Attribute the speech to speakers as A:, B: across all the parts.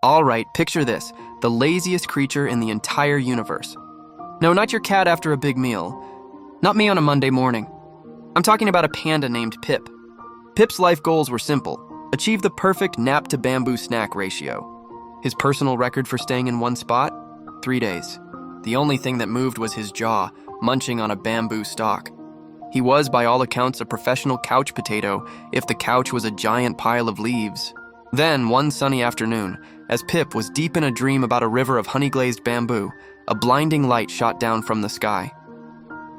A: All right, picture this, the laziest creature in the entire universe. No, not your cat after a big meal. Not me on a Monday morning. I'm talking about a panda named Pip. Pip's life goals were simple. Achieve the perfect nap-to-bamboo snack ratio. His personal record for staying in one spot? 3 days. The only thing that moved was his jaw, munching on a bamboo stalk. He was, by all accounts, a professional couch potato if the couch was a giant pile of leaves. Then, one sunny afternoon, as Pip was deep in a dream about a river of honey-glazed bamboo, a blinding light shot down from the sky.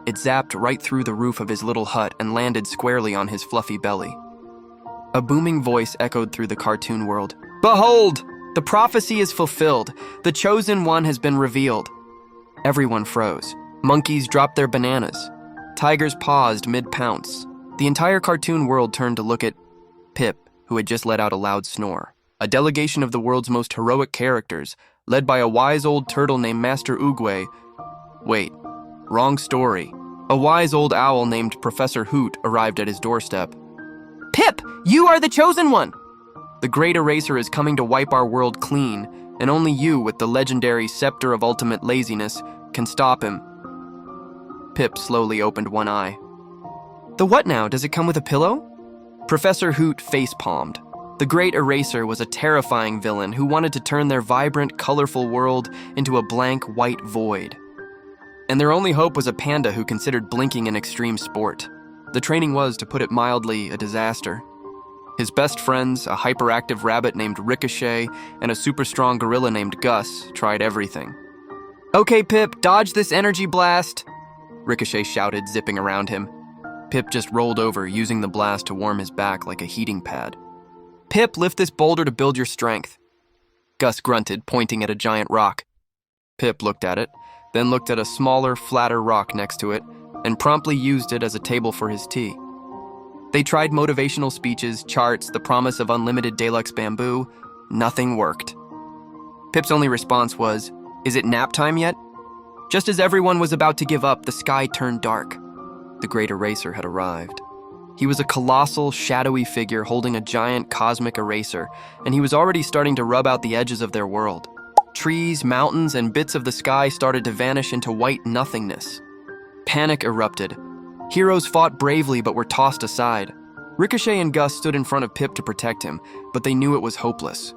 A: It zapped right through the roof of his little hut and landed squarely on his fluffy belly. A booming voice echoed through the cartoon world. "Behold! The prophecy is fulfilled. The chosen one has been revealed." Everyone froze. Monkeys dropped their bananas. Tigers paused mid-pounce. The entire cartoon world turned to look at Pip, who had just let out a loud snore. A delegation of the world's most heroic characters, led by a wise old turtle named Master Oogway. Wait, wrong story. A wise old owl named Professor Hoot arrived at his doorstep. "Pip, you are the chosen one! The great eraser is coming to wipe our world clean, and only you, with the legendary scepter of ultimate laziness, can stop him." Pip slowly opened one eye. "The what now? Does it come with a pillow?" Professor Hoot face-palmed. The great eraser was a terrifying villain who wanted to turn their vibrant, colorful world into a blank, white void. And their only hope was a panda who considered blinking an extreme sport. The training was, to put it mildly, a disaster. His best friends, a hyperactive rabbit named Ricochet and a super-strong gorilla named Gus, tried everything. "Okay, Pip, dodge this energy blast," Ricochet shouted, zipping around him. Pip just rolled over, using the blast to warm his back like a heating pad. "Pip, lift this boulder to build your strength." Gus grunted, pointing at a giant rock. Pip looked at it, then looked at a smaller, flatter rock next to it, and promptly used it as a table for his tea. They tried motivational speeches, charts, the promise of unlimited deluxe bamboo. Nothing worked. Pip's only response was, "Is it nap time yet?" Just as everyone was about to give up, the sky turned dark. The great eraser had arrived. He was a colossal, shadowy figure holding a giant cosmic eraser, and he was already starting to rub out the edges of their world. Trees, mountains, and bits of the sky started to vanish into white nothingness. Panic erupted. Heroes fought bravely but were tossed aside. Ricochet and Gus stood in front of Pip to protect him, but they knew it was hopeless.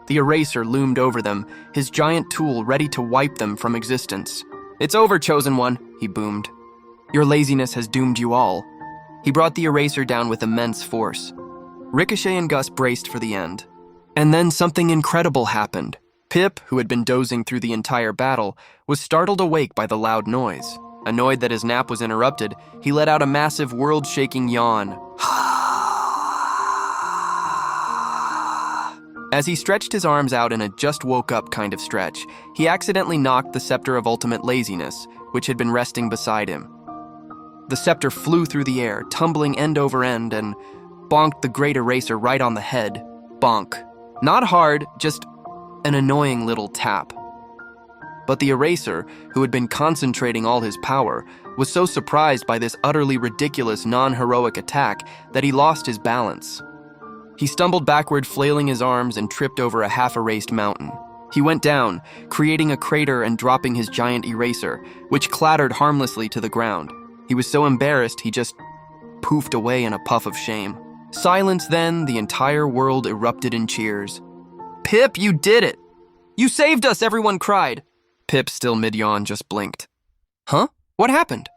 A: The eraser loomed over them, his giant tool ready to wipe them from existence. "It's over, chosen one," he boomed. "Your laziness has doomed you all." He brought the eraser down with immense force. Ricochet and Gus braced for the end. And then something incredible happened. Pip, who had been dozing through the entire battle, was startled awake by the loud noise. Annoyed that his nap was interrupted, he let out a massive world-shaking yawn. As he stretched his arms out in a just-woke-up kind of stretch, he accidentally knocked the scepter of ultimate laziness, which had been resting beside him. The scepter flew through the air, tumbling end over end, and bonked the great eraser right on the head. Bonk. Not hard, just an annoying little tap. But the eraser, who had been concentrating all his power, was so surprised by this utterly ridiculous non-heroic attack that he lost his balance. He stumbled backward, flailing his arms, and tripped over a half-erased mountain. He went down, creating a crater and dropping his giant eraser, which clattered harmlessly to the ground. He was so embarrassed he just poofed away in a puff of shame. Silence then, the entire world erupted in cheers. "Pip, you did it! You saved us!" everyone cried. Pip, still mid-yawn, just blinked. "Huh? What happened?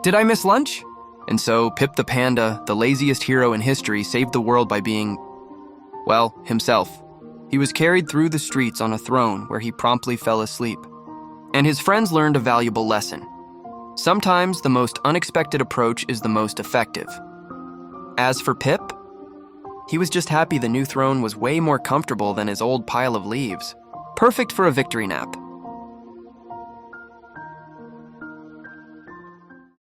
A: Did I miss lunch?" And so, Pip the panda, the laziest hero in history, saved the world by being, well, himself. He was carried through the streets on a throne where he promptly fell asleep. And his friends learned a valuable lesson. Sometimes the most unexpected approach is the most effective. As for Pip, he was just happy the new throne was way more comfortable than his old pile of leaves. Perfect for a victory nap.